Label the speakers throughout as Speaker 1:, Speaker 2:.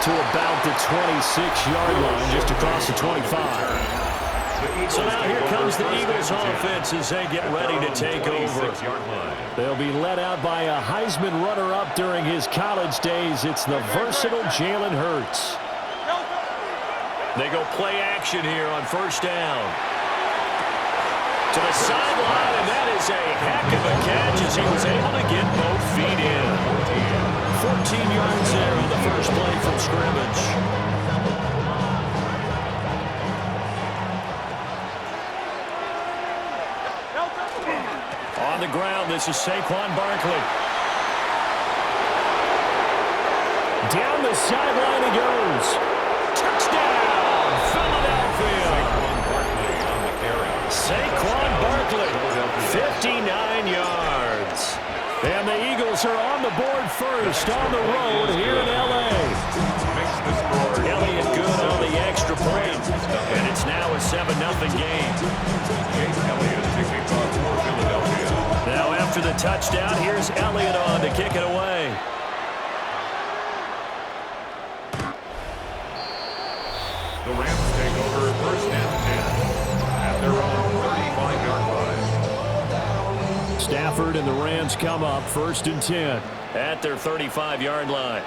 Speaker 1: to about the 26-yard line, just across the 25. So now here comes the Eagles offense as they get ready to take over. They'll be led out by a Heisman runner-up during his college days. It's the versatile Jalen Hurts. They go play action here on first down. To the sideline, and that is a heck of a catch as he was able to get both feet in. 14 yards there on the first play from scrimmage. On the ground, this is Saquon Barkley. Down the sideline he goes. Touchdown, Philadelphia. Saquon Barkley, 59 yards. And the Eagles are on the board first on the road here in L.A. Elliott good on the extra point. And it's now a 7-0 game. Now after the touchdown, here's Elliott on to kick it away.
Speaker 2: The Rams take over first and 10 at their own 35-yard line.
Speaker 1: Stafford and the Rams come up first and 10 at their 35-yard line.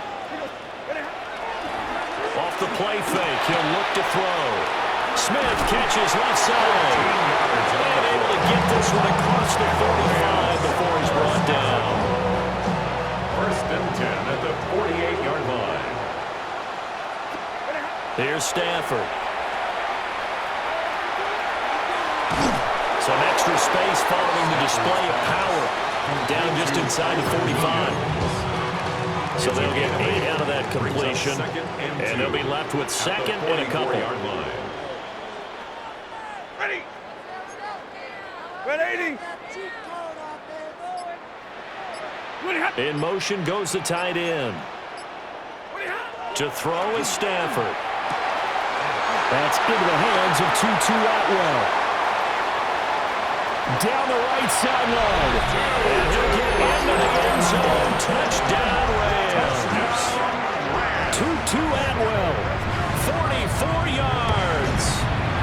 Speaker 1: Off the play fake, he'll look to throw. Smith catches left side. And able to get this one across the 45 before he's brought down.
Speaker 2: First and 10 at the 48-yard line.
Speaker 1: Here's Stafford. Some extra space following the display of power. Down just inside the 45. So they'll get 8 out of that completion. And they'll be left with second and a couple.
Speaker 3: Ready. 180.
Speaker 1: In motion goes the tight end. To throw is Stafford. That's into the hands of Tutu Atwell. Down the right sideline. And he'll get into the end zone. Touchdown Rams. Tutu Atwell. 44 yards.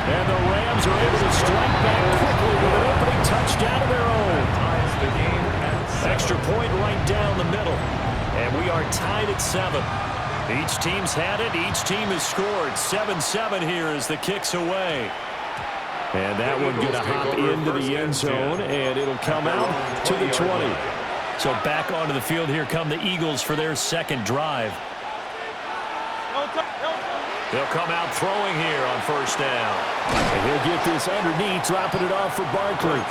Speaker 1: And the Rams are able to strike back quickly with an opening touchdown of their own. Extra point right down the middle. And we are tied at 7. Each team's had it. Each team has scored. 7-7 here as the kick's away. And that one going to hop into the end zone, and it'll come out to the 20. So back onto the field, here come the Eagles for their second drive. They'll come out throwing here on first down. And he'll get this underneath, dropping it off for Barkley.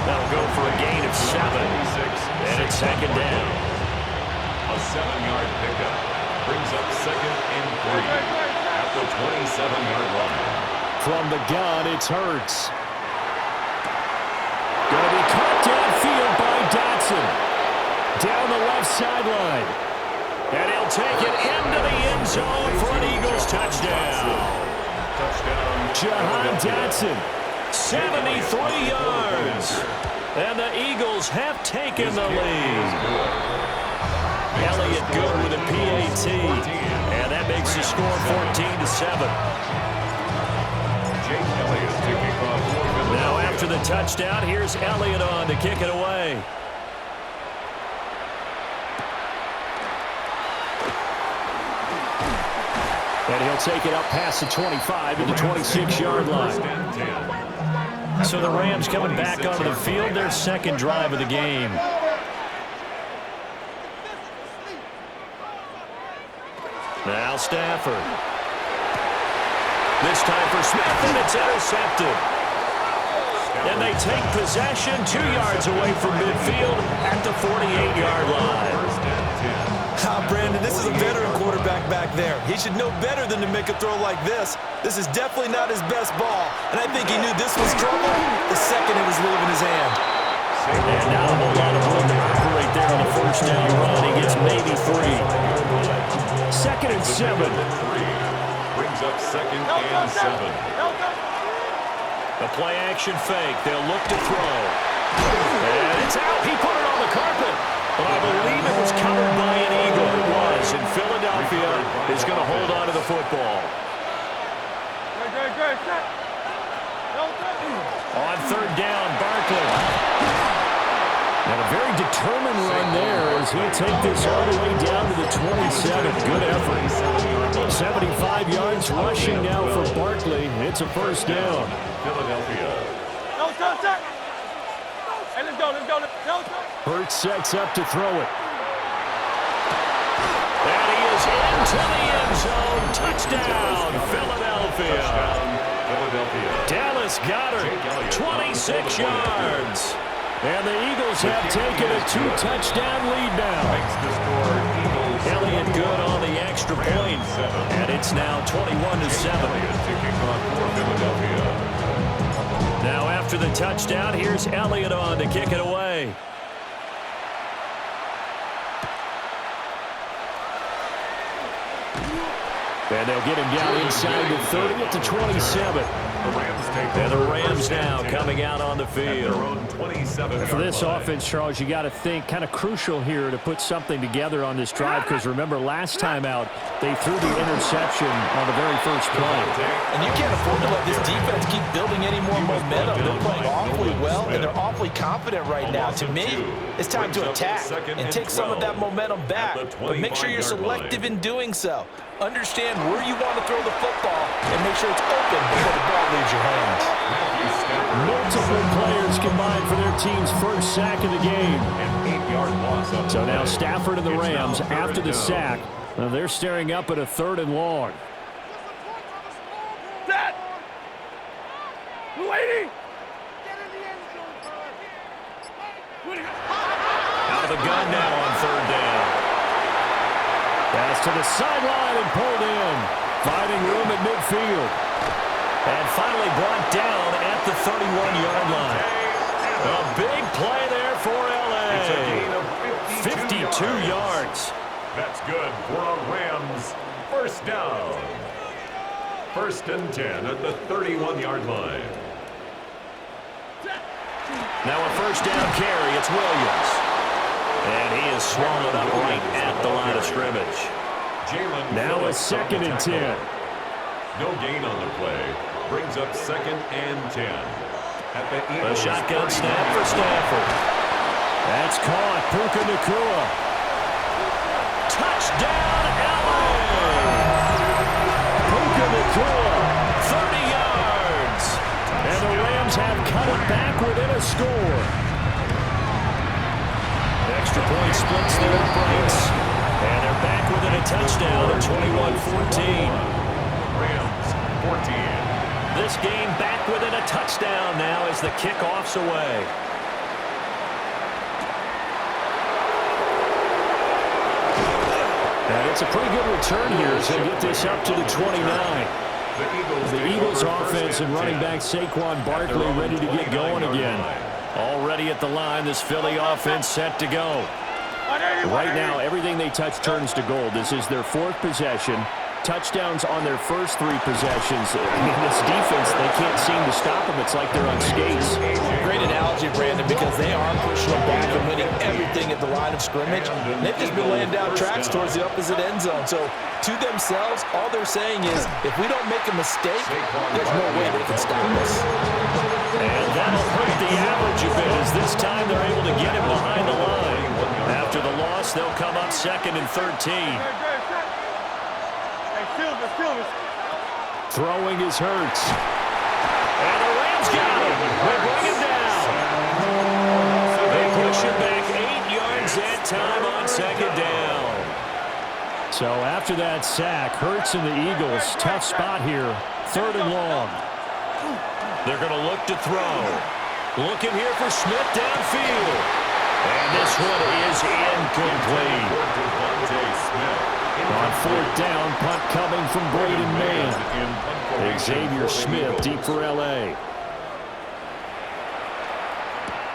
Speaker 1: That'll go for a gain of 7. And it's second down.
Speaker 2: A 7-yard pickup brings up second and 3 at the 27-yard line.
Speaker 1: From the gun, it's Hurts. Going to be caught downfield by Dotson. Down the left sideline. And he'll take it into the end zone for an Eagles touchdown. Jahan Dotson, 73 yards. And the Eagles have taken the lead. Elliott good with a PAT. And that makes the score 14-7. Now after the touchdown, here's Elliott on to kick it away. And he'll take it up past the 25 to the 26-yard line. So the Rams coming back onto the field, their second drive of the game. Now Stafford. This time for Smith, and it's intercepted. And they take possession 2 yards away from midfield at the 48-yard line.
Speaker 4: Brandon, this is a veteran quarterback back there. He should know better than to make a throw like this. This is definitely not his best ball, and I think he knew this was trouble the second it was leaving his hand.
Speaker 1: And now a lot of room to operate there on the first down run. He gets maybe 3. Second and 7.
Speaker 2: Brings up second and 7.
Speaker 1: The play action fake. They'll look to throw. And it's out. He put it on the carpet. But I believe it was covered by an Eagle. It was. And Philadelphia is the football. On third down, Barkley. And a very determined run there as he'll take this all the way down to the 27. Good effort. 75 yards rushing now for Barkley. It's a first down.
Speaker 2: Philadelphia.
Speaker 3: Hey, let's go.
Speaker 1: Hurts sets up to throw it. And he is into the end zone. Touchdown, Philadelphia.
Speaker 2: Philadelphia.
Speaker 1: Dallas Goedert, 26 yards. And the Eagles have taken a 2-touchdown lead now.
Speaker 2: Makes the score Eagles.
Speaker 1: Elliott good on the extra point. And it's now 21-7.
Speaker 2: To kick off for Philadelphia.
Speaker 1: Now after the touchdown, here's Elliott on to kick it away. And they'll get him down inside the 30 at the 27. And the Rams now coming out on the field.
Speaker 5: For this offense, Charles, you got to think kind of crucial here to put something together on this drive, because remember last time out they threw the interception on the very first play.
Speaker 4: And you can't afford to let this defense keep building any more momentum. They're playing awfully well, and they're awfully confident right now. To me, it's time to attack and take some of that momentum back. But make sure you're selective in doing so. Understand where you want to throw the football and make sure it's open before the ball leaves your hands.
Speaker 1: Multiple players combined for their team's first sack of the game. So now Stafford and the Rams, after the sack, they're staring up at a 3rd and long.
Speaker 3: Set! Lady!
Speaker 1: Out of the gun now on 3rd down. Pass to the sideline and pulled in. Finding room at midfield. And finally brought down at the 31-yard line. A big play there for L.A. 52 yards.
Speaker 2: That's good for a Rams first down. 1st and 10 at the 31-yard line.
Speaker 1: Now a first down carry. It's Williams. And he is swallowed up right at the line of scrimmage. Now a 2nd and 10.
Speaker 2: No gain on the play. Brings up 2nd and 10. At the
Speaker 1: A shotgun snap for Stafford. That's caught. Puka Nacua. Touchdown, L.A. Puka Nacua, 30 yards. And the Rams have cut it back within a score. Extra point splits the uprights. And they're back within a touchdown at 21-14.
Speaker 2: Rams 14.
Speaker 1: This game back within a touchdown now as the kickoff's away. And it's a pretty good return here as they get this up to the 29. The Eagles offense and running back Saquon Barkley ready to get going again. Already at the line, this Philly offense set to go. Right now, everything they touch turns to gold. This is their 4th possession. Touchdowns on their first 3 possessions. I mean, this defense, they can't seem to stop them. It's like they're on skates.
Speaker 4: Great analogy, Brandon, because they are pushing them back and winning everything at the line of scrimmage. They've just been laying down tracks towards the opposite end zone. So, to themselves, all they're saying is, if we don't make a mistake, there's no way they can stop us.
Speaker 1: And that'll hurt the average a bit as this time they're able to get him behind the line. After the loss, they'll come up 2nd and 13. Throwing is Hurts. And the Rams got him. They bring him down. They push him back 8 yards that time on 2nd down. So after that sack, Hurts and the Eagles, tough spot here. 3rd and long. They're going to look to throw. Looking here for Smith downfield. And this one is incomplete. On 4th down, punt coming from Braden Mann. Xavier Smith deep for L.A.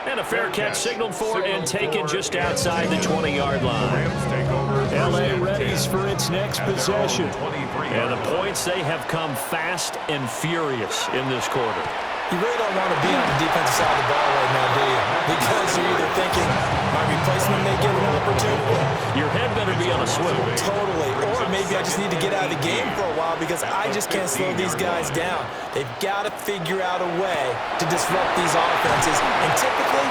Speaker 1: And a fair catch signaled for and taken just outside the 20-yard line. L.A. readies for its next possession. And the points, they have come fast and furious in this quarter.
Speaker 4: You really don't want to be on the defensive side of the ball right now, do you? Because you're either thinking, my replacement may get an opportunity.
Speaker 1: Your head better be on a swivel.
Speaker 4: Totally. Or maybe I just need to get out of the game for a while because I just can't slow these guys down. They've got to figure out a way to disrupt these offenses. And typically,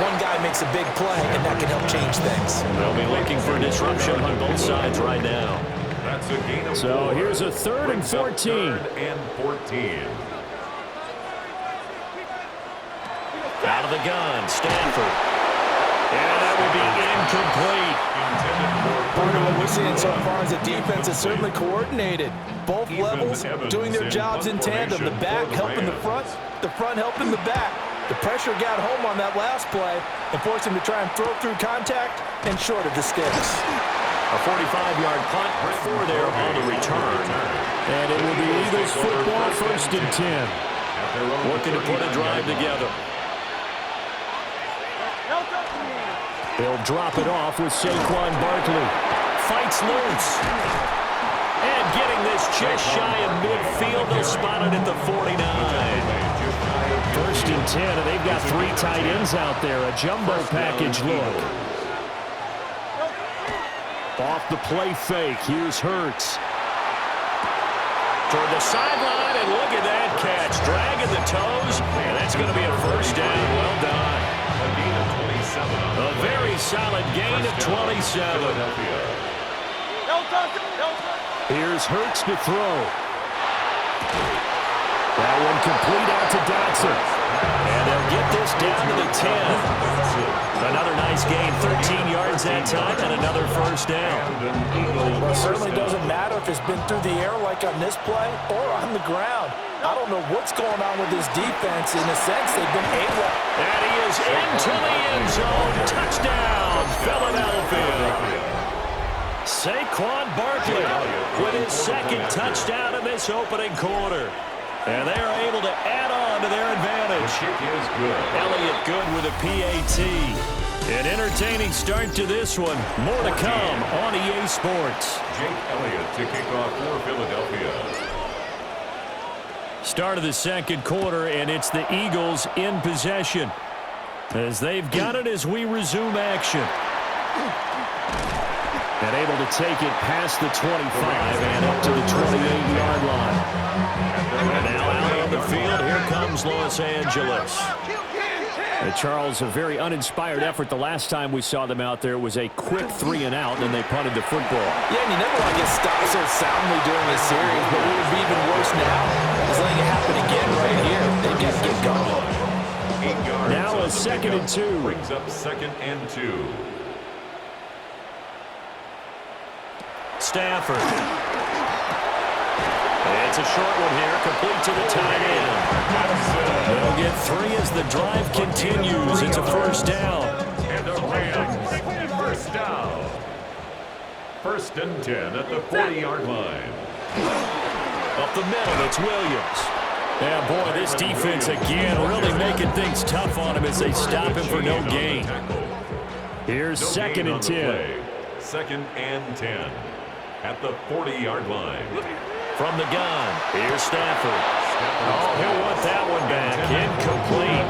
Speaker 4: one guy makes a big play, and that can help change things.
Speaker 1: They'll be looking for disruption on both sides right now.
Speaker 2: That's a gain of 4.
Speaker 5: So here's a 3rd and 14.
Speaker 2: 3rd and 14.
Speaker 1: Out of the gun, Stanford. And that will be incomplete.
Speaker 4: Part of what we're seeing so far is the defense is certainly coordinated. Both levels doing their jobs in tandem. The back helping the front helping the back. The pressure got home on that last play and forced him to try and throw through contact and short of the sticks.
Speaker 1: A 45-yard punt for there on the return.
Speaker 5: And it will be Eagles football, 1st and 10.
Speaker 1: Looking to put a drive together.
Speaker 5: They'll drop it off with Saquon Barkley.
Speaker 1: Fights loose. And getting this just shy of midfield. They'll spot it at the 49.
Speaker 5: 1st and 10, and they've got 3 tight ends out there. A jumbo package look. Off the play fake. Here's Hurts.
Speaker 1: Toward the sideline, and look at that catch. Dragging the toes, and that's going to be a 1st down. Well done. A very solid gain of 27.
Speaker 5: Here's Hurts to throw. That one complete out to Dotson.
Speaker 1: And they'll get this down to the 10. Another nice gain, 13 yards that time, and another 1st down.
Speaker 4: Well, it certainly doesn't matter if it's been through the air like on this play or on the ground. I don't know what's going on with this defense. In a sense, they've been able.
Speaker 1: And he is into the end zone. Touchdown, Philadelphia. Saquon Barkley with his 2nd touchdown in this opening quarter. And they are able to add on to their advantage. Elliott good with a PAT. An entertaining start to this one. More to come on EA Sports.
Speaker 2: Jake Elliott to kick off for Philadelphia.
Speaker 5: Start of the 2nd quarter, and it's the Eagles in possession as they've got it as we resume action. And able to take it past the 25 and up to the 28-yard line.
Speaker 1: And now out on the field, here comes Los Angeles.
Speaker 5: Charles, a very uninspired effort the last time we saw them out there. It was a quick 3 and out, and they punted the football.
Speaker 4: Yeah, and you never want to get stopped so soundly during this series, but what would be even worse now is letting it happen again right here. They've got to get going.
Speaker 2: 8 yards.
Speaker 5: Now a 2nd and 2.
Speaker 2: Brings up 2nd and 2.
Speaker 1: Stafford. It's a short one here, complete to the tight end. They'll get 3 as the drive continues. It's a 1st down.
Speaker 2: And the Rams take 1st down. 1st and 10 at the 40-yard line.
Speaker 1: Up the middle, it's Williams. Yeah, boy, this defense again really making things tough on him as they stop him for no gain.
Speaker 5: Here's 2nd and 10.
Speaker 2: 2nd and 10 at the 40-yard line.
Speaker 1: From the gun, here's Stafford. Oh, he'll want that one back. Incomplete.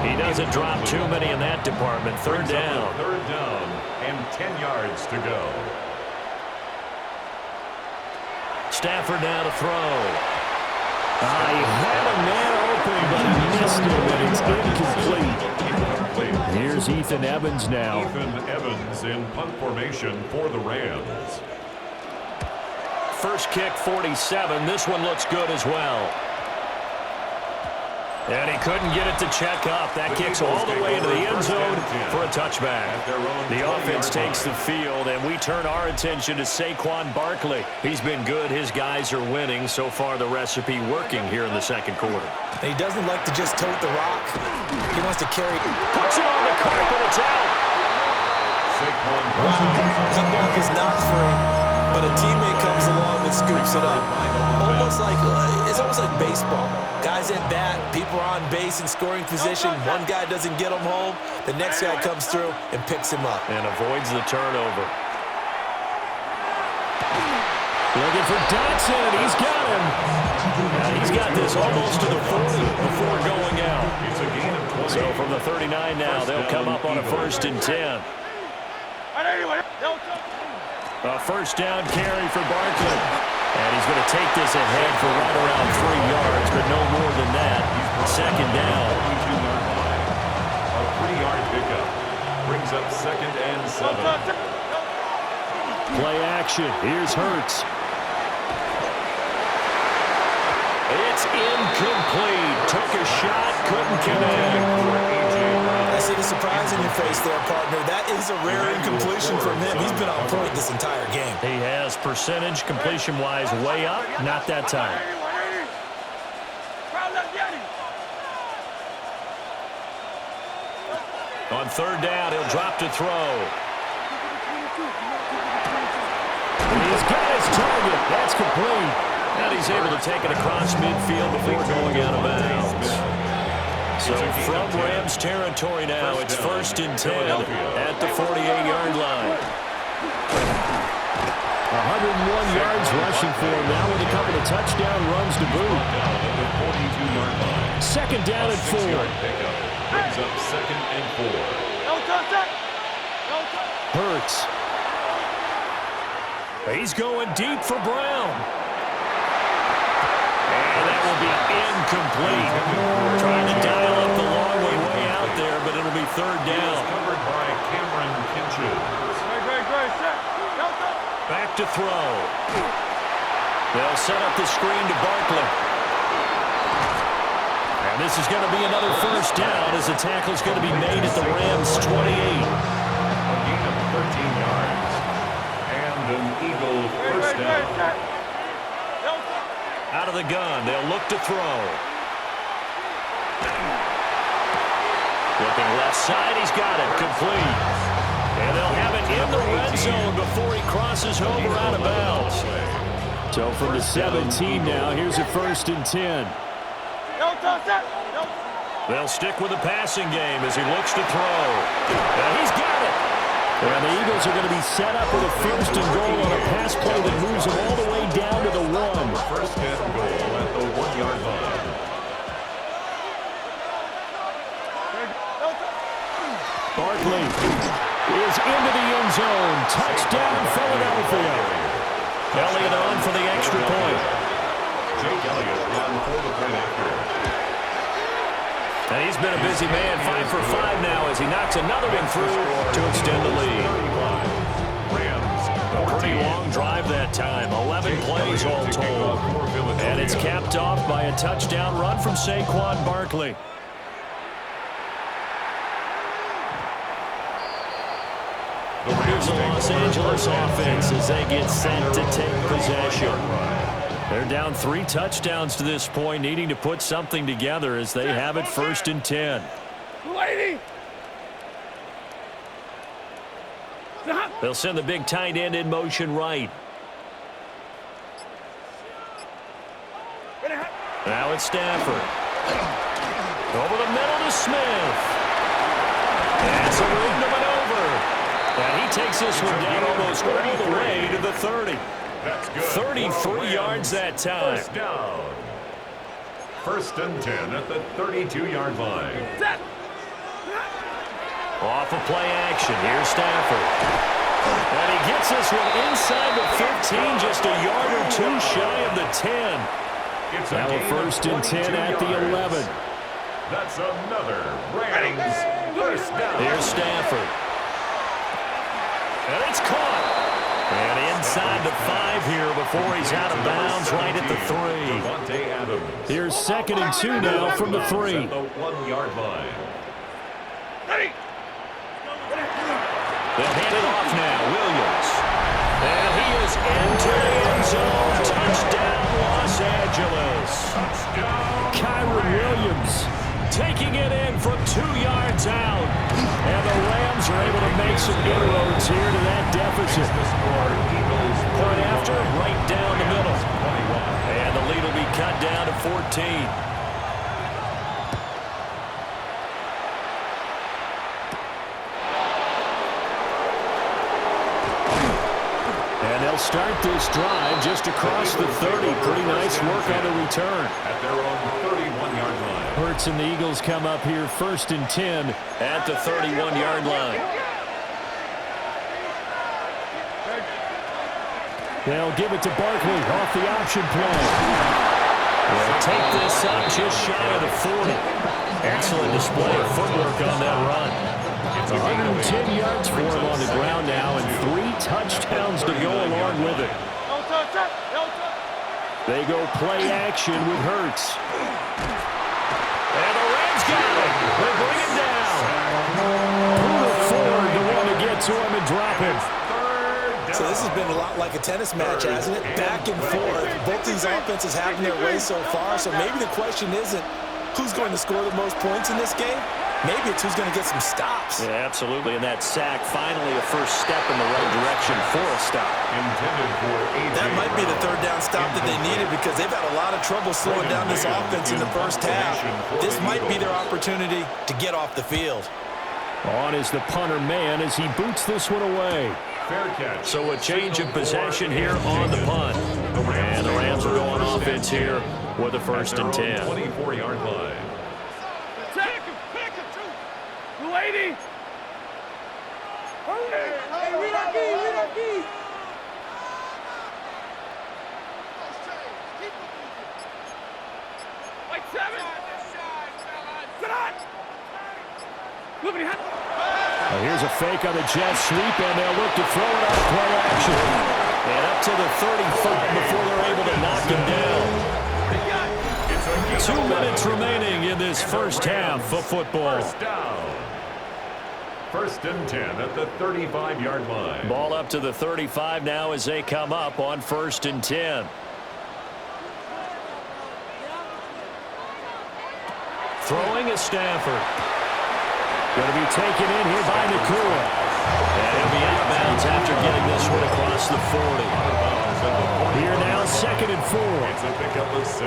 Speaker 1: He doesn't drop too many in that department. 3rd down.
Speaker 2: 3rd down and 10 yards to go.
Speaker 1: Stafford now to throw.
Speaker 5: He had a man open, but he missed him, and it's incomplete. Here's Ethan Evans now.
Speaker 2: Ethan Evans in punt formation for the Rams.
Speaker 1: First kick, 47. This one looks good as well. And he couldn't get it to check up. That kicks all the way into the end zone for a touchback. The offense takes the field, and we turn our attention to Saquon Barkley. He's been good. His guys are winning. So far, the recipe working here in the 2nd quarter.
Speaker 4: He doesn't like to just tote the rock. He wants to carry.
Speaker 1: Puts it on the carpet. It's out.
Speaker 4: He broke his nose free, but a teammate comes along and scoops it up. It's almost like baseball. Guys at bat, people are on base in scoring position. One guy doesn't get him home. The next guy comes through and picks him up.
Speaker 1: And avoids the turnover.
Speaker 5: Looking for Dotson. He's got him.
Speaker 1: He's got this almost to the 40 before going out.
Speaker 2: It's a gain of 20.
Speaker 1: So from the 39 now, they'll come up on a 1st and 10.
Speaker 5: A first down carry for Barkley. And he's going to take this ahead for right around 3 yards, but no more than that. Second down.
Speaker 2: A 3-yard pickup. Brings up 2nd and 7.
Speaker 5: Play action. Here's Hurts. It's incomplete. Took a shot, couldn't connect.
Speaker 4: I see the surprise in your face there, partner. That is a rare incompletion from him. He's been on point this entire game.
Speaker 5: He has percentage completion-wise way up. Not that time. On third down, he'll drop to throw. He's got his target. That's complete. And he's able to take it across midfield before going out of bounds. So from Rams territory now, it's 1st and 10 at the 48-yard line. 101 yards rushing for him now with a couple of touchdown runs to boot. 2nd down and 4.
Speaker 2: Brings up 2nd and 4.
Speaker 5: Hurts. He's going deep for Brown. And that will be incomplete. Trying to dial up the long way out there, but it'll be 3rd down.
Speaker 2: Covered by Cameron Kinches.
Speaker 5: Back to throw. They'll set up the screen to Barkley. And this is going to be another first down as the tackle's going to be made at the Rams' 28.
Speaker 2: A gain of 13 yards. And an Eagle first down.
Speaker 5: Out of the gun, they'll look to throw. Looking left side, he's got it, complete. And they'll have it in the red zone before he crosses over out of bounds. So from the 17 now, here's a 1st and 10. They'll stick with the passing game as he looks to throw. And he's got it. And the Eagles are going to be set up with a 1st and goal on a pass play that moves them all the way down to the 1.
Speaker 2: 1st and goal at the 1-yard line.
Speaker 5: Barkley is into the end zone. Touchdown, Philadelphia. Elliott on for the extra point.
Speaker 2: Jake Elliott on for the point after.
Speaker 5: And he's been a busy man, 5 for 5 now as he knocks another one through to extend the lead. A pretty long drive that time, 11 plays all told. And it's capped off by a touchdown run from Saquon Barkley. Here's the Los Angeles offense as they get set to take possession. They're down 3 touchdowns to this point, needing to put something together as they have it 1st and 10. They'll send the big tight end in motion right. Now it's Stafford. Over the middle to Smith. That's a room to maneuver. And he takes this one down almost all the way to the 30.
Speaker 2: That's good.
Speaker 5: 33 yards that time.
Speaker 2: First down. 1st and 10 at the 32-yard line.
Speaker 5: Off of play action. Here's Stafford. And he gets this one inside the 15, just a yard or 2 shy of the 10. Now a 1st and 10 at the 11.
Speaker 2: That's another Rams first down.
Speaker 5: Here's Stafford. And it's caught. And inside the 5 here before he's out of bounds right at the 3. Here's 2nd and 2 now from the 3.
Speaker 2: At the 1-yard line.
Speaker 5: They'll hand it off now. Williams. And he is into the end zone. Touchdown, Los Angeles. Kyron Williams taking it in from 2 yards out. And the Rams are able to make some inroads here to that deficit. Point after, right down the middle. And the lead will be cut down to 14. And they'll start this drive just across the 30. Pretty nice work on the return.
Speaker 2: At their own 31-yard line.
Speaker 5: Hurts and the Eagles come up here 1st and 10 at the 31-yard line. They'll give it to Barkley off the option play. They'll take this up just shy of the 40. Excellent display of footwork on that run. It's 110 yards for him on the ground now and 3 touchdowns to go along with it. They go play action with Hurts. And the Rams got it. They bring it down. Ford, the one to get to him and drop him.
Speaker 4: So this has been a lot like a tennis match, hasn't it? Back and forth. Both these offenses having their way so far. So maybe the question isn't who's going to score the most points in this game. Maybe it's who's going to get some stops.
Speaker 5: Yeah, absolutely. And that sack, finally a first step in the right direction for a stop.
Speaker 4: That might be the third down stop that they needed because they've had a lot of trouble slowing down this offense in the first half. This might be their opportunity to get off the field.
Speaker 5: On is the punter man as he boots this one away. So a change of possession here on the punt. And the Rams will go on offense here with a 1st and 10.
Speaker 2: 24-yard line.
Speaker 3: Lady! Hey, read our key! Like 7! Sit on!
Speaker 5: Here's a fake on the jet sweep, and they'll look to throw it out of play action. And up to the 35 before they're able to knock him down. 2 minutes remaining in this first half of football.
Speaker 2: First down. 1st and 10 at the 35-yard line.
Speaker 5: Ball up to the 35 now as they come up on 1st and 10. Throwing is Stafford. Going to be taken in here by Nakua. And he'll be out of bounds after getting this one across the 40. Here now, 2nd and 4.
Speaker 2: It's a pickup of 6.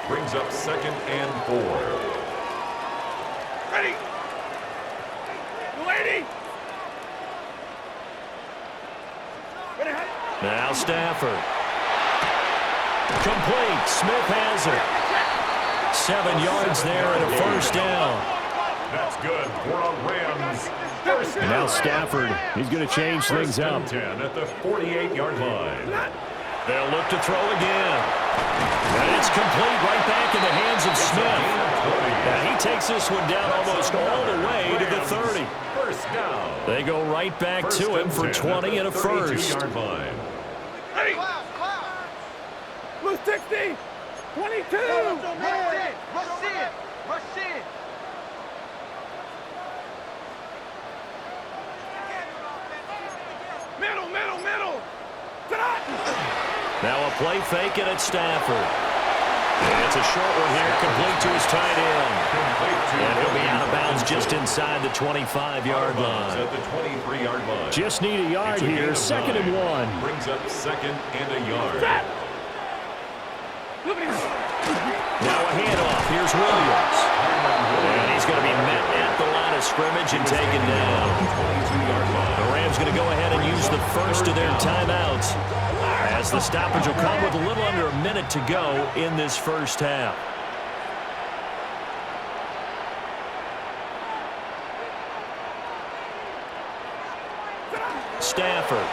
Speaker 2: Brings up 2nd and 4.
Speaker 3: Ready! Lady!
Speaker 5: Now Stafford. Complete. Smith has it. 7 yards there and a 1st down.
Speaker 2: That's good for a Rams. First down.
Speaker 5: Now Stafford, he's going to change things up.
Speaker 2: 10 at the 48-yard line.
Speaker 5: They'll look to throw again. And it's complete right back in the hands of Smith. And he takes this one down almost all the way to the 30.
Speaker 2: First down.
Speaker 5: They go right back to him for 20 and a 1st.
Speaker 2: Line.
Speaker 3: Ready! Blue 60! 22! Rush in! Middle!
Speaker 5: Now a play fake and it's Stafford. And it's a short one here, complete to his tight end. And he'll be out of bounds just inside the 25-yard line.
Speaker 2: At the 23-yard line.
Speaker 5: Just need a yard here, 2nd and 1.
Speaker 2: Brings up 2nd and a yard.
Speaker 5: Now a handoff. Here's Williams. And he's going to be met at the line of scrimmage and taken down. The Rams going to go ahead and use the first of their timeouts, as the stoppage will come with a little under a minute to go in this first half. Stafford.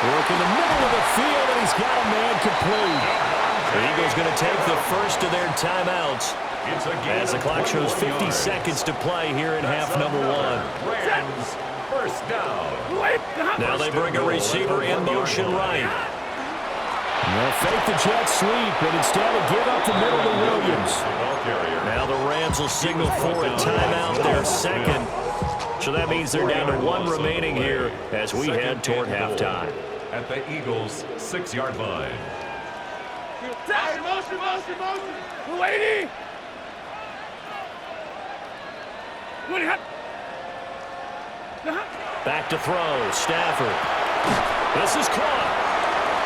Speaker 5: Work in the middle of the field, and he's got a man complete. The Eagles going to take the first of their timeouts as the clock shows 50 seconds to play here in half number 1.
Speaker 2: Rams, first down.
Speaker 5: Now they bring a receiver in motion right. They'll fake the jet sweep, and instead of give up the middle to Williams. Now the Rams will signal for a timeout, their 2nd. So that means they're down to 1 remaining here as we head toward halftime.
Speaker 2: At the Eagles' 6-yard line.
Speaker 3: Motion! Lady!
Speaker 5: Back to throw, Stafford. This is caught.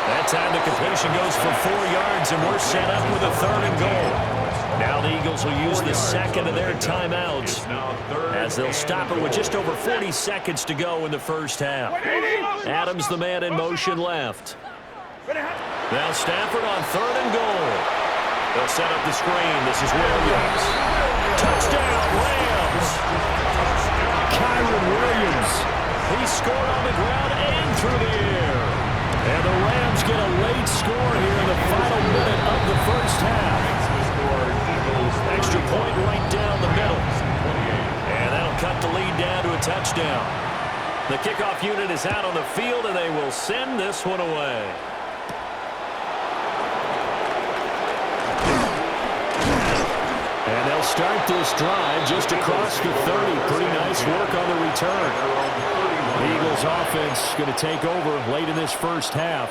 Speaker 5: That time the completion goes for 4 yards, and we're set up with a 3rd and goal. Now the Eagles will use the 2nd of their timeouts as they'll stop it with just over 40 seconds to go in the first half. Adams, the man in motion left. Now Stafford on 3rd and goal. They'll set up the screen. This is Williams. Touchdown, Rams. Kyron Williams. He scored on the ground and through the air. lead score here in the final minute of the first half. Extra point right down the middle. And that'll cut the lead down to a touchdown. The kickoff unit is out on the field, and they will send this one away. And they'll start this drive just across the 30. Pretty nice work on the return. The Eagles offense going to take over late in this first half,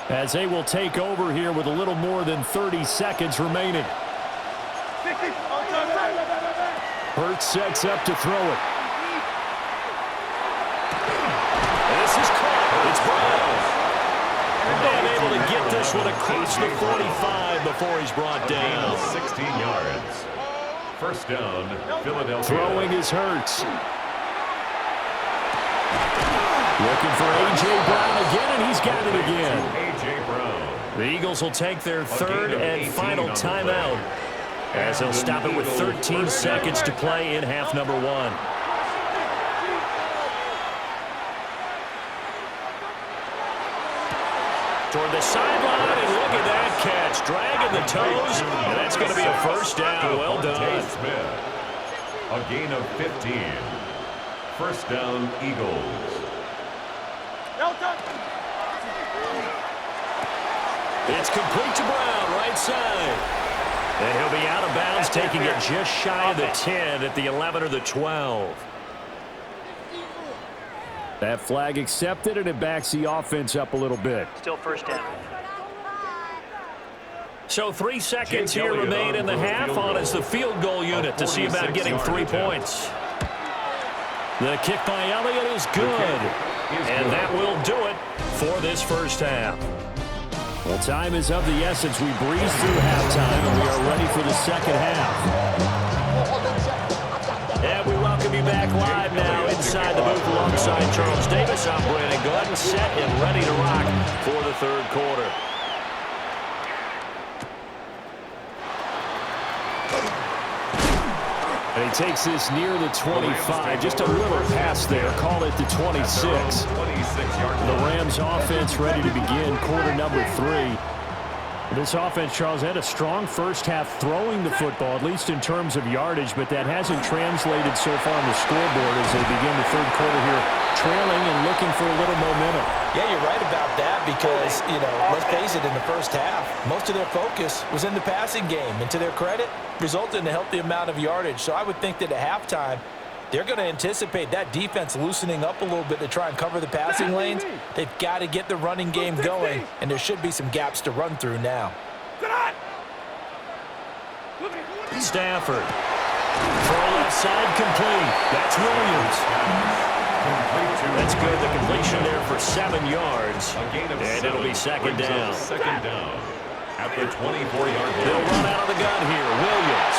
Speaker 5: as they will take over here with a little more than 30 seconds remaining. Hurts sets up to throw it. This is caught. It's Brown. And able to get this one across the 45 before he's brought down.
Speaker 2: 16 yards. First down, Philadelphia.
Speaker 5: Throwing is Hurts. Looking for A.J. Brown again, and he's got it again.
Speaker 2: A.J. Brown.
Speaker 5: The Eagles will take their third and final timeout, as they'll stop it with 13 seconds to play in half number one. Toward the sideline, and look at that catch. Dragging the toes, and that's going to be a first down. Well done.
Speaker 2: Smith. A gain of 15. First down, Eagles.
Speaker 5: It's complete to Brown, right side. And he'll be out of bounds, taking it just shy of the 10 at the 11 or the 12. That flag accepted, and it backs the offense up a little bit.
Speaker 6: Still first down.
Speaker 5: So 3 seconds here remain in the half on as the field goal unit to see about getting 3 points. The kick by Elliott is good. And that will do it for this first half. Well, time is of the essence. We breeze through halftime, and we are ready for the second half. And we welcome you back live now inside the booth alongside Charles Davis. I'm Brandon Gordon, set and ready to rock for the third quarter. And he takes this near the 25. Just a little pass there. Call it the 26. The Rams offense ready to begin quarter number 3. This offense, Charles, had a strong first half throwing the football, at least in terms of yardage, but that hasn't translated so far on the scoreboard as they begin the third quarter here, trailing and looking for a little momentum.
Speaker 4: Yeah, you're right about that because, let's face it, in the first half, most of their focus was in the passing game. And to their credit, resulted in a healthy amount of yardage. So I would think that at halftime, they're going to anticipate that defense loosening up a little bit to try and cover the passing lanes. They've got to get the running game going, and there should be some gaps to run through now.
Speaker 5: Stafford. Throw left side complete. That's Williams. That's good. The completion there for 7 yards. And it'll be second down.
Speaker 2: Second down. At the 24-yard line.
Speaker 5: They'll run out of the gun here. Williams.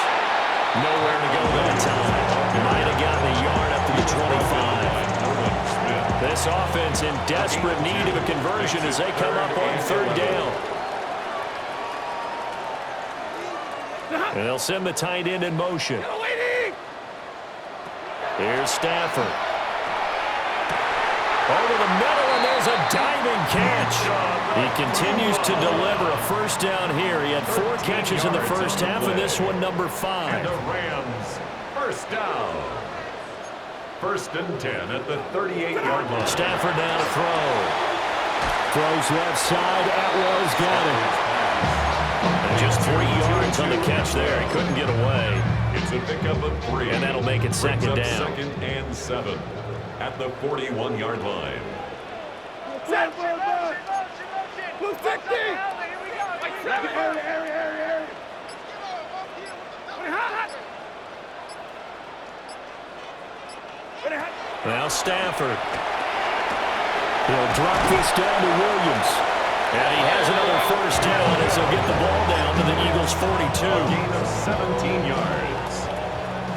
Speaker 5: Nowhere to go that time. Might have gotten a yard up to the 25. This offense in desperate need of a conversion as they come up on third down. And they'll send the tight end in motion. Here's Stafford. Over the middle, and there's a diving catch. He continues to deliver a first down here. He had 4 catches in the first half, and this one number 5.
Speaker 2: And the Rams, first down. First and 10 at the 38-yard line.
Speaker 5: Stafford now to throw. Throws left side. Atwell's got it. And just 3 yards on the catch there. He couldn't get away.
Speaker 2: It's a pickup of 3.
Speaker 5: And that'll make it second down.
Speaker 2: Second and 7 at the 41-yard line.
Speaker 3: Blue 60!
Speaker 5: Now Stafford. He'll drop this down to Williams. And he has another first down as he'll get the ball down to the Eagles' 42.
Speaker 2: A gain of 17 yards.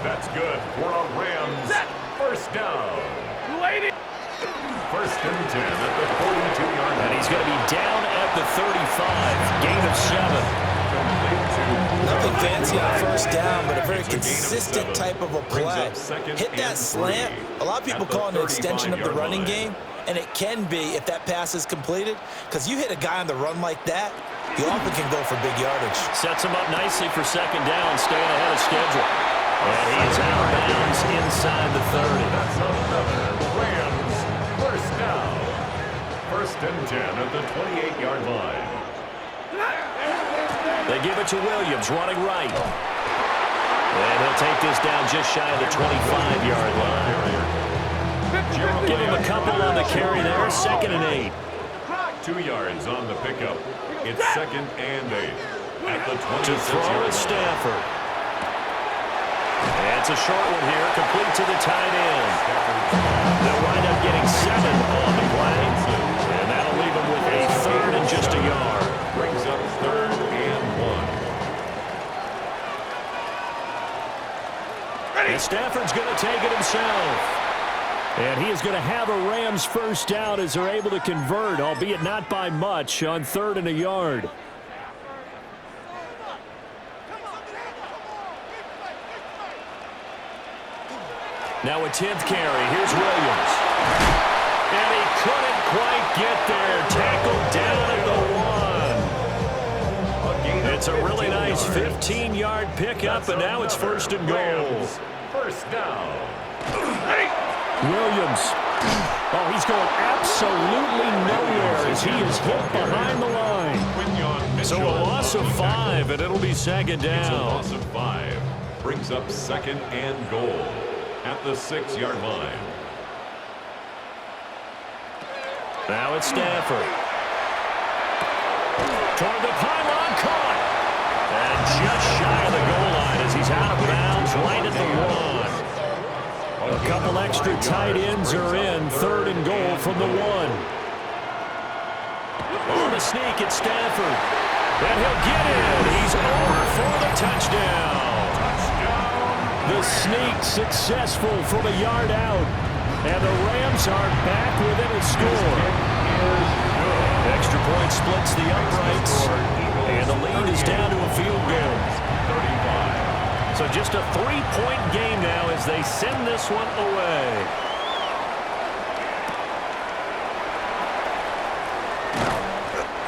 Speaker 2: That's good for a Rams first down. First and 10 at the 42-yard line.
Speaker 5: And he's going to be down at the 35. Gain of 7.
Speaker 4: Nothing fancy on first down, but a very consistent type of a play. Hit that slant. A lot of people call it an extension of the running game, and it can be if that pass is completed, because you hit a guy on the run like that, you often can go for big yardage.
Speaker 5: Sets him up nicely for second down, staying ahead of schedule. And he is out of bounds inside the 30.
Speaker 2: That's another Rams first down. First and 10 at the 28-yard line.
Speaker 5: They give it to Williams, running right. And he'll take this down just shy of the 25-yard line. Give him a couple on the carry there, 2nd and 8.
Speaker 2: 2 yards on the pickup. It's 2nd and 8 at the 26-yard line.
Speaker 5: To throw is Stafford. And it's a short one here, complete to the tight end. They'll wind up getting 7 on the play. And that'll leave them with a 3rd and just a yard.
Speaker 2: Brings up 3rd and 1.
Speaker 5: And Stafford's going to take it himself. And he is going to have a Rams first down as they're able to convert, albeit not by much, on 3rd and a yard. Now a 10th carry. Here's Williams. And he couldn't quite get there. Tackled down at the 1. It's a really nice 15-yard pickup, and now it's 1st and goal.
Speaker 2: First down.
Speaker 5: Williams. Oh, he's going absolutely nowhere as he is hit behind the line. So a loss of 5, and it'll be 2nd down.
Speaker 2: It's a loss of 5. Brings up 2nd and goal at the 6-yard line.
Speaker 5: Now it's Stafford. Toward the pylon, caught. And just shy of the goal line as he's out of bounds right at the 1. A couple extra tight ends are in. 3rd and goal from the 1. On the sneak, it's Stafford. And he'll get in. He's over for the touchdown. The sneak successful from a yard out. And the Rams are back within a score. Extra point splits the uprights. And the lead is down to a field goal. 35. So just a 3-point game now as they send this one away.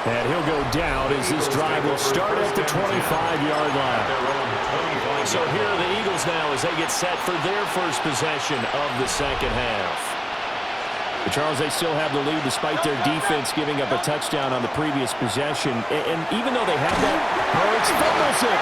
Speaker 5: And he'll go down as this drive will start at the 25-yard line. So here are the Eagles now as they get set for their first possession of the second half. But Charles, they still have the lead despite their defense giving up a touchdown on the previous possession. And even though they have that, Hurts fumbles it.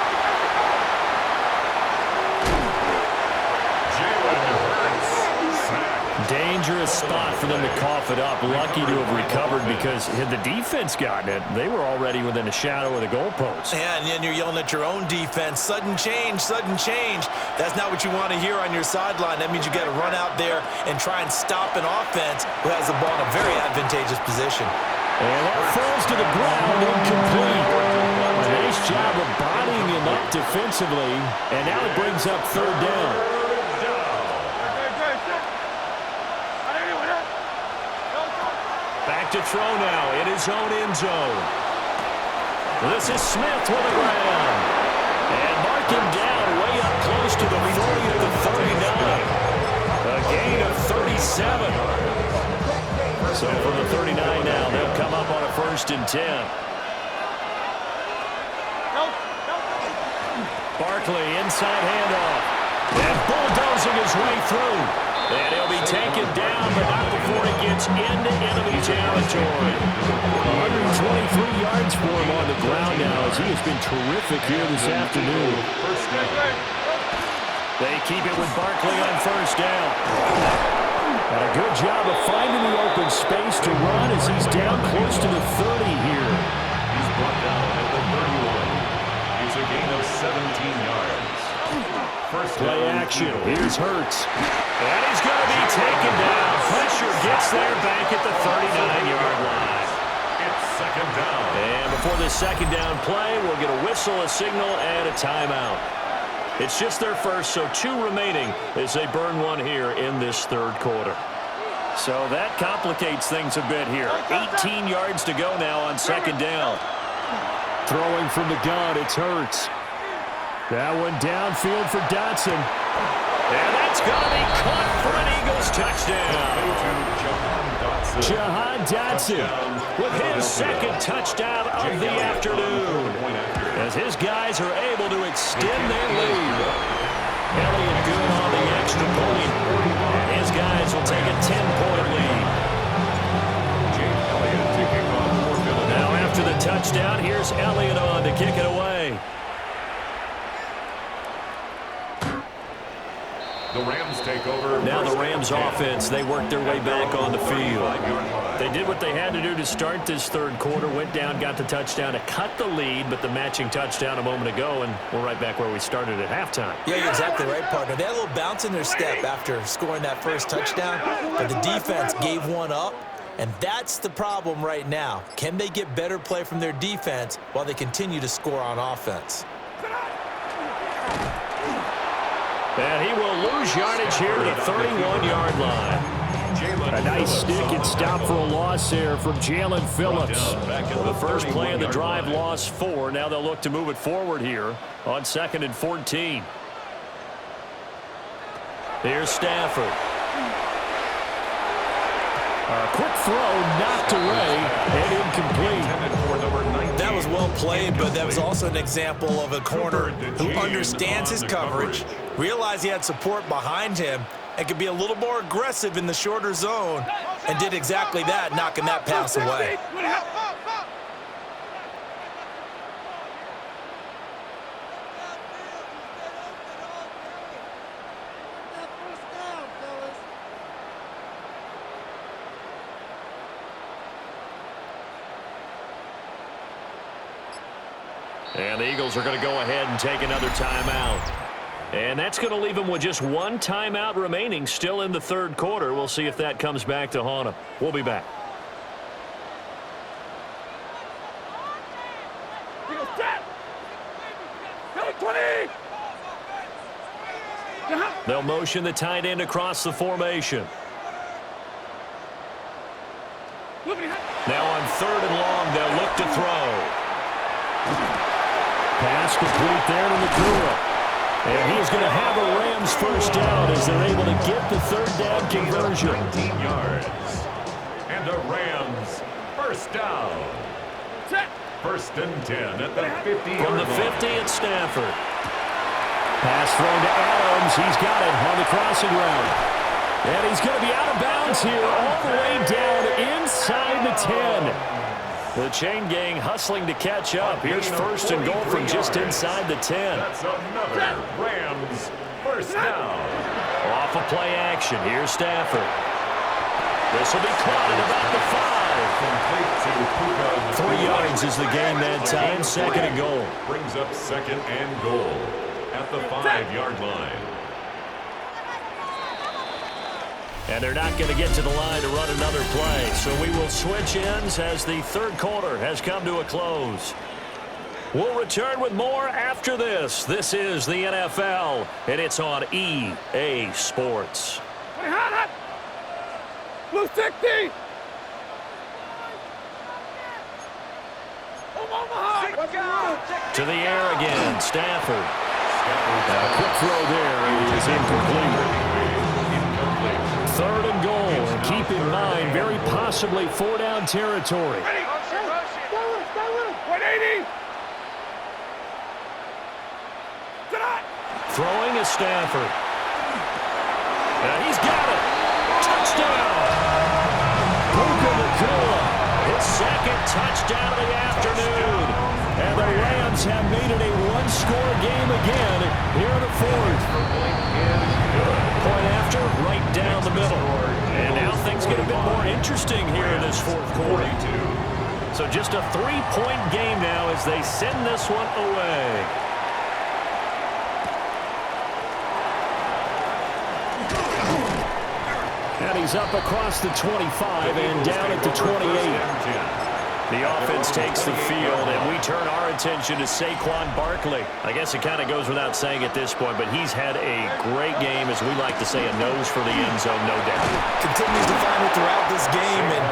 Speaker 5: Dangerous spot for them to cough it up. Lucky to have recovered because had the defense gotten it, they were already within a shadow of the goalpost.
Speaker 4: Yeah, and then you're yelling at your own defense. Sudden change, sudden change. That's not what you want to hear on your sideline. That means you got to run out there and try and stop an offense who has the ball in a very advantageous position.
Speaker 5: And that falls to the ground, incomplete. A nice job of bodying him up defensively, and now it brings up 3rd down. Back to throw now in his own end zone. This is Smith with the ground. And mark him down way up close to the 40 to the 39. A gain of 37. So from the 39 now, they'll come up on a 1st and 10. Barkley inside handoff. And bulldozing his way through. And he'll be taken down, but not before he gets into enemy territory. 123 yards for him on the ground now as he has been terrific here this afternoon. They keep it with Barkley on 1st down. And a good job of finding the open space to run as he's down close to the 30 here.
Speaker 2: He's brought down at the 31. It's a gain of 17 yards. First
Speaker 5: play action. Here's Hurts. And he's going to be taken down. Pressure gets there back at the 39-yard line.
Speaker 2: It's 2nd down.
Speaker 5: And before this 2nd down play, we'll get a whistle, a signal, and a timeout. It's just their first, so 2 remaining as they burn one here in this 3rd quarter. So that complicates things a bit here. 18 yards to go now on 2nd down. Throwing from the gun, it's Hurts. That one downfield for Dotson. And that's going to be caught for an Eagles touchdown. Jahan Dotson with his second touchdown of the afternoon, as his guys are able to extend their lead. Elliott good on the extra point. His guys will take a 10-point lead. Now after the touchdown, here's Elliott on to kick it away.
Speaker 2: The Rams take over.
Speaker 5: Now the Rams offense, they work their way back on the field. They did what they had to do to start this third quarter, went down, got the touchdown to cut the lead, but the matching touchdown a moment ago, and we're right back where we started at halftime.
Speaker 4: Yeah, you're exactly right, partner. They had a little bounce in their step after scoring that first touchdown, but the defense gave one up, and that's the problem right now. Can they get better play from their defense while they continue to score on offense?
Speaker 5: And he will lose yardage here at the 31-yard line. A nice stick and stop for a loss there from Jalen Phillips. The first play of the drive lost 4. Now they'll look to move it forward here on 2nd and 14. Here's Stafford. A quick throw knocked away and incomplete.
Speaker 4: That was well played, but that was also an example of a corner who understands his coverage, realized he had support behind him, and could be a little more aggressive in the shorter zone, and did exactly that, knocking that pass away.
Speaker 5: And the Eagles are going to go ahead and take another timeout. And that's going to leave them with just one timeout remaining still in the third quarter. We'll see if that comes back to haunt them. We'll be back. They'll motion the tight end across the formation. Now on 3rd and long, they'll look to throw. Pass complete there to Nakua. And he's going to have a Rams first down as they're able to get the 3rd down conversion.
Speaker 2: 19 yards. And the Rams first down. 1st and 10 at the 50-yard line.
Speaker 5: From the 50 at Stafford. Pass thrown to Adams. He's got it on the crossing route. And he's going to be out of bounds here all the way down inside the 10. The chain gang hustling to catch up. Here's 1st and goal from just inside the 10.
Speaker 2: That's another Rams first down.
Speaker 5: Off of play action. Here's Stafford. This will be caught at about the 5. 3 yards is the gain that time. 2nd and goal.
Speaker 2: Brings up 2nd and goal at the 5-yard line.
Speaker 5: And they're not going to get to the line to run another play. So we will switch ends as the third quarter has come to a close. We'll return with more after this. This is the NFL, and it's on EA Sports.
Speaker 3: Blue 60!
Speaker 5: To the air again, Stafford. A quick throw there is incomplete. 3rd and goal, and keep in mind, very possibly 4-down territory.
Speaker 3: 180!
Speaker 5: Throwing is Stafford. And he's got it. Touchdown! Puka Nakua, his 2nd touchdown of the afternoon. And the Rams have made it a one-score game again here in the 4th. Point after, right down the middle. And now things get a bit more interesting here in this 4th quarter. So just a 3-point game now as they send this one away. And he's up across the 25 and down at the 28. The offense takes the field, and we turn our attention to Saquon Barkley. I guess it kind of goes without saying at this point, but he's had a great game, as we like to say, a nose for the end zone, no doubt.
Speaker 4: Continues to find it throughout this game, and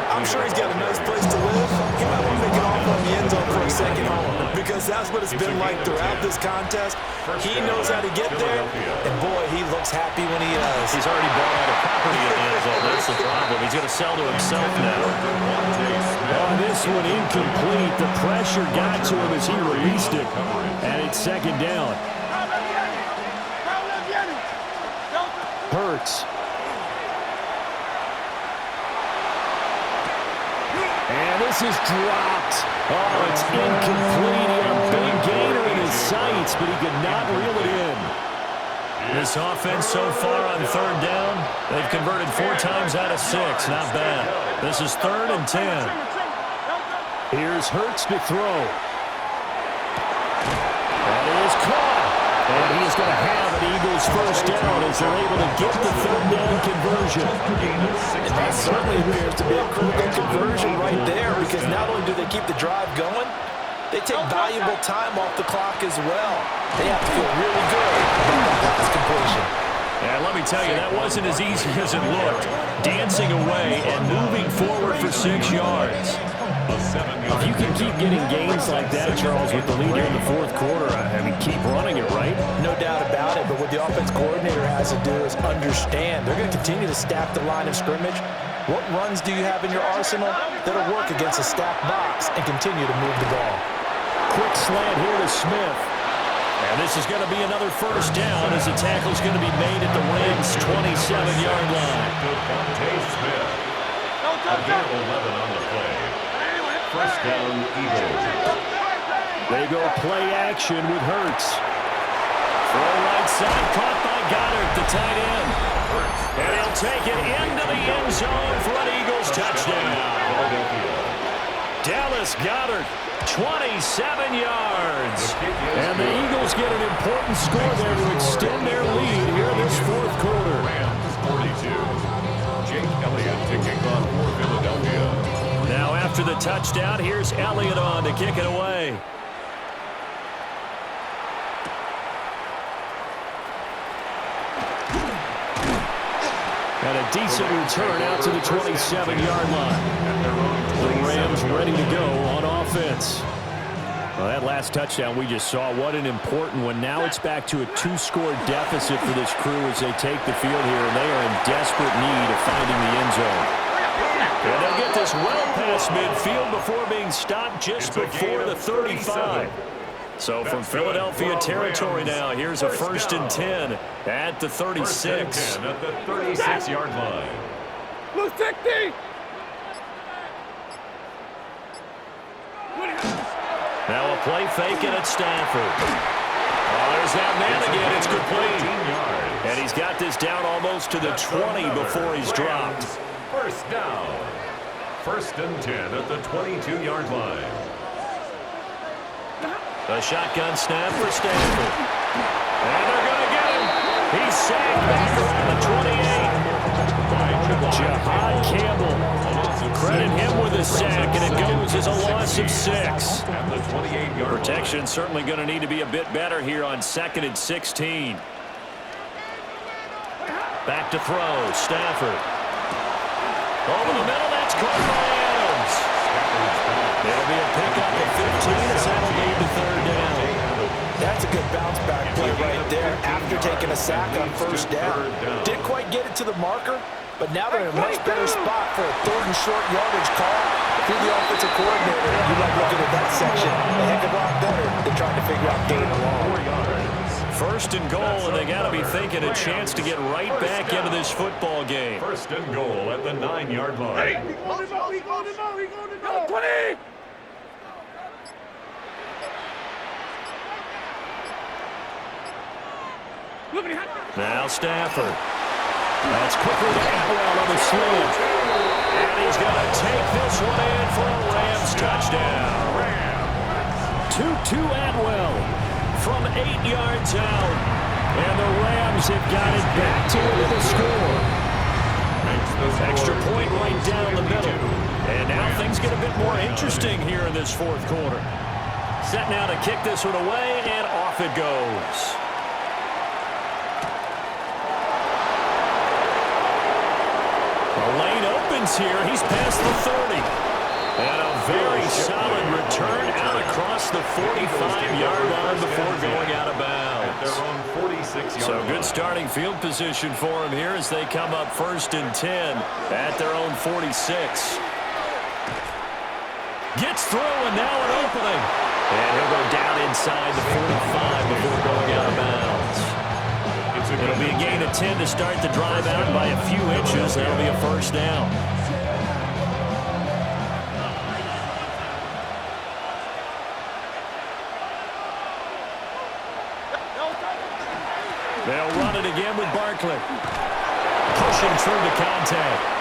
Speaker 4: I'm sure he's got a nice place to live. He might want to make it off on the end zone for a second home, because that's what it's been like throughout this contest. He knows how to get there, and boy, he looks happy when he does.
Speaker 5: He's already bought all the property in the end zone. That's the problem. He's going to sell to himself now.
Speaker 1: Oh, this one incomplete. The pressure got to him as he released it. And it's second down. Hurts. And this is dropped. Oh, it's incomplete. He had a big gainer in his sights, but he could not reel it in.
Speaker 5: This offense so far on third down, they've converted 4 times out of 6. Not bad. This is 3rd and 10.
Speaker 1: Here's Hurts to throw. That is caught. And he's going to have an Eagles first down as they're able to get the third down conversion.
Speaker 4: And that certainly appears to be a critical conversion right there, because not only do they keep the drive going, they take valuable time off the clock as well. They have to feel really good about that last completion.
Speaker 5: And let me tell you, that wasn't as easy as it looked. Dancing away and moving forward for 6 yards.
Speaker 1: If you can keep getting gains like that, Charles, with the lead here in the fourth quarter, I mean, keep running it, right?
Speaker 4: No doubt about it, but what the offense coordinator has to do is understand they're going to continue to stack the line of scrimmage. What runs do you have in your arsenal that'll work against a stacked box and continue to move the ball?
Speaker 1: Quick slant here to Smith.
Speaker 5: And this is going to be another first down as the tackle's going to be made at the Rams' 27-yard line.
Speaker 2: Available 11 on the play. First down, Eagles.
Speaker 1: They go play action with Hurts.
Speaker 5: Throw right side, caught by Goddard, the tight end. And he'll take it into the end zone for an Eagles touchdown. Dallas Goddard, 27 yards.
Speaker 1: And the Eagles get an important score there to extend their lead here in this fourth quarter.
Speaker 2: Rams 42. Jake Elliott to kick off for Philadelphia.
Speaker 5: Now after the touchdown, here's Elliott on to kick it away.
Speaker 1: And a decent return out to the 27-yard line. The Rams ready to go on offense.
Speaker 5: Well, that last touchdown we just saw, what an important one. Now it's back to a 2-score deficit for this crew as they take the field here, and they are in desperate need of finding the end zone. And they'll get this well past midfield before being stopped just before the 35. So from Philadelphia territory now, here's a 1st and 10 at the 36.
Speaker 2: At the 36-yard line.
Speaker 3: Blue 60!
Speaker 5: Now a play fake and it's Stafford. Oh, there's that man again. It's complete. And he's got this down almost to the 20 before he's dropped.
Speaker 2: First down. 1st and 10 at the 22-yard line.
Speaker 5: A shotgun snap for Stafford. And they're going to get him. He's sacked back around the 28. Jahad Campbell. Credit him with a sack, and it goes as a loss of 6.
Speaker 2: At the 28-yard
Speaker 5: Protection certainly going to need to be a bit better here on 2nd and 16. Back to throw. Stafford. Over the middle. That's caught by Adams. It'll be a pickup at 15 as that'll lead to 3rd down.
Speaker 4: That's a good bounce-back play right there after taking a sack on 1st down. Didn't quite get it to the marker, but now they're in a much better spot for a 3rd and short yardage call. If you're the offensive coordinator, you might look at that section a heck of a lot better than trying to figure out 3rd and long.
Speaker 5: 1st and goal, and they got to be thinking a chance to get right back into this football game.
Speaker 2: 1st and goal at the 9-yard line.
Speaker 3: He going to go, he going to go, he going to go. 20!
Speaker 5: Now Stafford. That's quickly to Atwell on the slant. And he's going to take this one in for a Rams touchdown.
Speaker 1: 2-2 Atwell
Speaker 5: From 8 yards out. And the Rams have got it back to within the score. Extra point right down the middle. And now things get a bit more interesting. interesting here in this fourth quarter. Set now to kick this one away, and off it goes. The lane opens here. He's past the 30. And a very solid return out across the 45-yard line before going out of bounds. So good starting field position for him here as they come up 1st and 10 at their own 46. Gets through, and now an opening. And he'll go down inside the 45 before going out of bounds. It'll be a gain of 10 to start the drive out by a few inches. That'll be a first down. They'll run it again with Barkley. Pushing through the contact.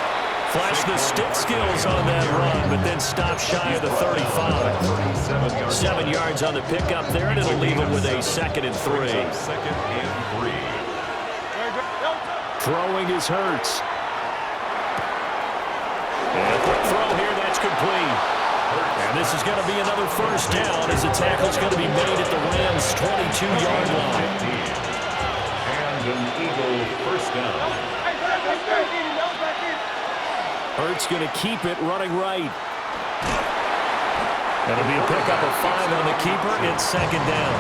Speaker 5: Flash the stick skills on that run, but then stop shy of the 35. 7 yards on the pickup there, and it'll leave him with a 2nd and 3. Throwing is Hurts. And a quick throw here, that's complete. And this is going to be another first down as the tackle's going to be made at the Rams' 22-yard line.
Speaker 2: And an Eagle first down.
Speaker 5: Hurts going to keep it running right. That'll be a pickup of 5 on the keeper. It's 2nd down.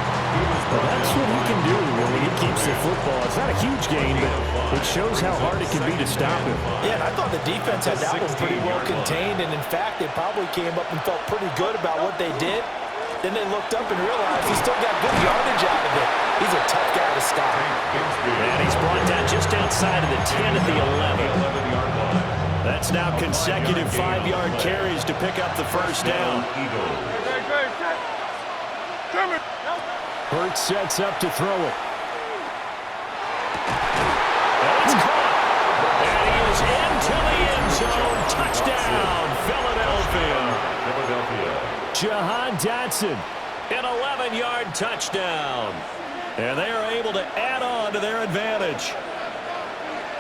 Speaker 1: Well, that's what he can do when he keeps the football. It's not a huge gain, but it shows how hard it can be to stop him.
Speaker 4: Yeah, and I thought the defense had that one pretty well contained, and in fact, they probably came up and felt pretty good about what they did. Then they looked up and realized he still got good yardage out of it. He's a tough guy to stop.
Speaker 5: And he's brought down just outside of the 10 at the 11. That's now consecutive 5-yard carries to pick up the first down.
Speaker 1: Hurts sets up to throw it.
Speaker 5: And it's caught. And he is into the end zone. Touchdown, Philadelphia.
Speaker 1: Jahan Dotson.
Speaker 5: An 11-yard touchdown. And they are able to add on to their advantage.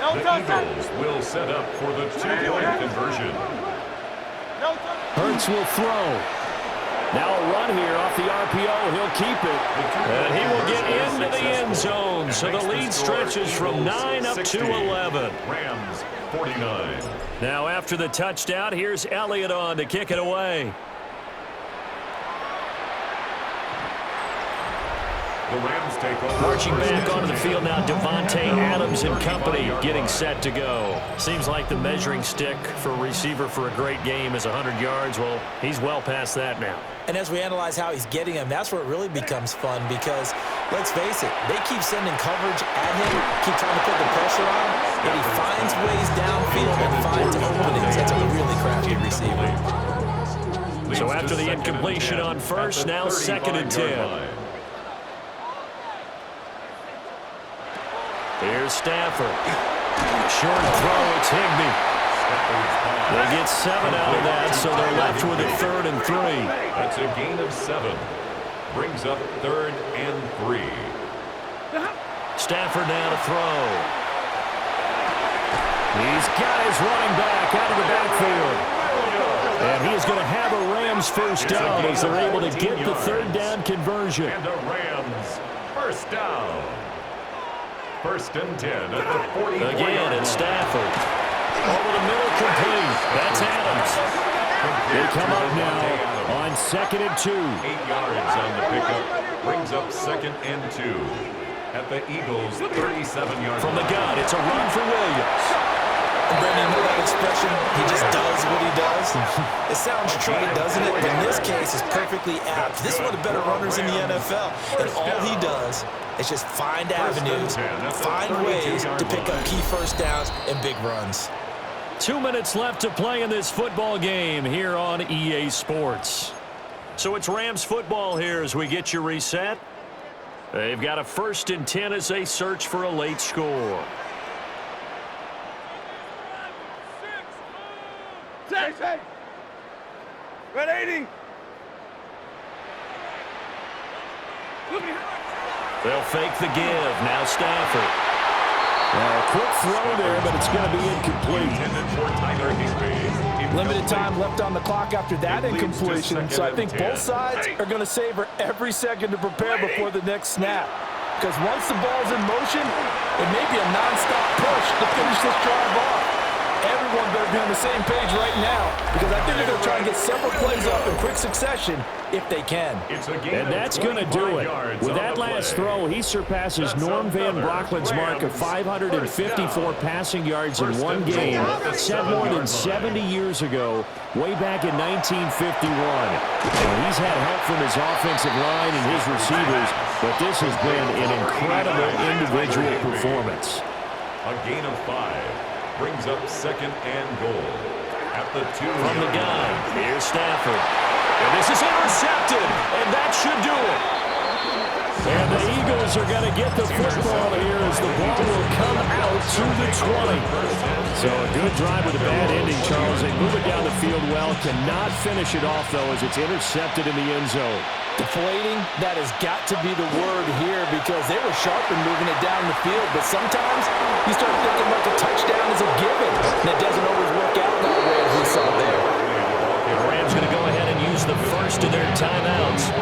Speaker 2: The Eagles will set up for the 2-point conversion.
Speaker 1: Hurts will throw.
Speaker 5: Now a run here off the RPO. He'll keep it. And he will get into the end zone. So the lead stretches from 9 up to 11.
Speaker 2: Rams 49.
Speaker 5: Now after the touchdown, here's Elliott on to kick it away.
Speaker 2: The Rams take over.
Speaker 5: Marching back onto the field now, Devontae Adams and company getting set to go. Seems like the measuring stick for a receiver for a great game is 100 yards. Well, he's well past that now.
Speaker 4: And as we analyze how he's getting them, that's where it really becomes fun because, let's face it, they keep sending coverage at him, keep trying to put the pressure on, and he finds ways downfield and finds openings. That's a really crafty receiver.
Speaker 5: So after the incompletion on first, now 2nd and 10. Here's Stafford. Short throw, it's Higbee. They get 7 out of that, so they're left with a 3rd and 3.
Speaker 2: That's a gain of 7. Brings up 3rd and 3.
Speaker 5: Stafford now to throw. He's got his running back out of the backfield. And he's going to have a Rams first down as they're able to get the 3rd down conversion.
Speaker 2: And a Rams first down. 1st and 10 at the 44.
Speaker 5: Again, it's Stafford. Over the middle, complete. That's Adams.
Speaker 1: They come up now on 2nd and 2.
Speaker 2: 8 yards on the pickup. Brings up 2nd and 2 at the Eagles' 37-yard
Speaker 5: From the gun, it's a run for Williams.
Speaker 4: Brendan, you know that expression? He just does what he does. It sounds trite, doesn't it? But in this case, it's perfectly apt. This is one of the better runners in the NFL. And all he does is just find avenues, find ways to pick up key first downs and big runs.
Speaker 5: 2 minutes left to play in this football game here on EA Sports. So it's Rams football here as we get you reset. They've got a 1st and 10 as they search for a late score.
Speaker 3: Red 80.
Speaker 5: They'll fake the give. Now Stafford.
Speaker 1: Now a quick throw there, but it's going to be incomplete.
Speaker 2: Intended for Tyler Higbee.
Speaker 4: Limited time left on the clock after that incompletion, so I think both sides are going to savor every second to prepare before the next snap. Because once the ball's in motion, it may be a nonstop push to finish this drive off. Everyone better be on the same page right now, because I think they're going to try and get several plays off in quick succession if they can.
Speaker 5: And that's going to do it. With that last throw, he surpasses Norm Van Brocklin's mark of 554 passing yards in one game, set more than 70 years ago, way back in 1951. And he's had help from his offensive line and his receivers, but this has been an incredible individual performance.
Speaker 2: A gain of 5 brings up second and goal at the 2.
Speaker 5: From the gun, here's Stafford. And this is intercepted, and that should do it. And the Eagles are going to get the football here as the ball will come out to the 20. So a good drive with a bad ending, Charles. They move it down the field well. Cannot finish it off, though, as it's intercepted in the end zone.
Speaker 4: Deflating, that has got to be the word here, because they were sharp in moving it down the field, but sometimes you start thinking like a touchdown is a given, and it doesn't always work out that way as we saw there.
Speaker 5: The Rams going to go ahead and use the first of their timeouts.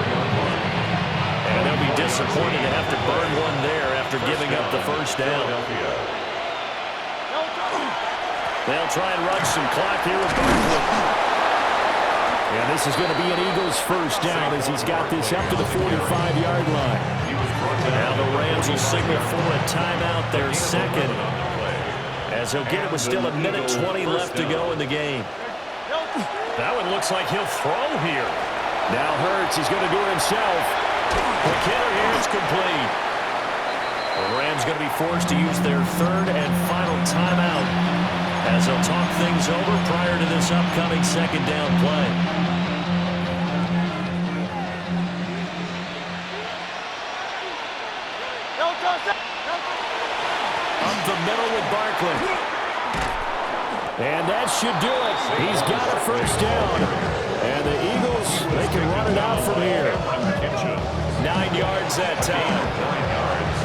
Speaker 5: And they'll be disappointed to have to burn one there after giving up the first down. They'll try and run some clock here with Barkley. And this is going to be an Eagles first down as he's got this up to the 45-yard line. Now the Rams will signal for a timeout, their second, as he'll get it with still 1:20 left to go in the game. That one looks like he'll throw here. Now Hurts is going to do it himself. Quick hitter here, it's complete. The Rams going to be forced to use their third and final timeout as they'll talk things over prior to this upcoming second down play. Up the middle with Barkley. And that should do it. He's got a first down. And the Eagles, they can run it out from here. 9 yards that time.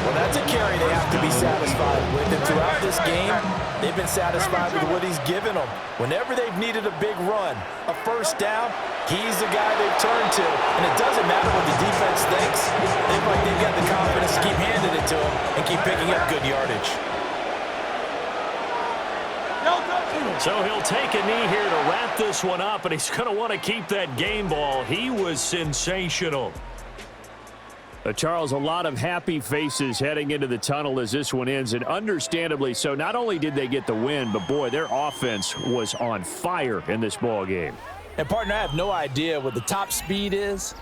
Speaker 4: Well, that's a carry they have to be satisfied with. And throughout this game, they've been satisfied with what he's given them. Whenever they've needed a big run, a first down, he's the guy they've turned to. And it doesn't matter what the defense thinks. They look like they've got the confidence to keep handing it to him and keep picking up good yardage.
Speaker 5: So he'll take a knee here to wrap this one up, and he's going to want to keep that game ball. He was sensational. Charles, a lot of happy faces heading into the tunnel as this one ends, and understandably so. Not only did they get the win, but, boy, their offense was on fire in this ball game.
Speaker 4: And, partner, I have no idea what the top speed is,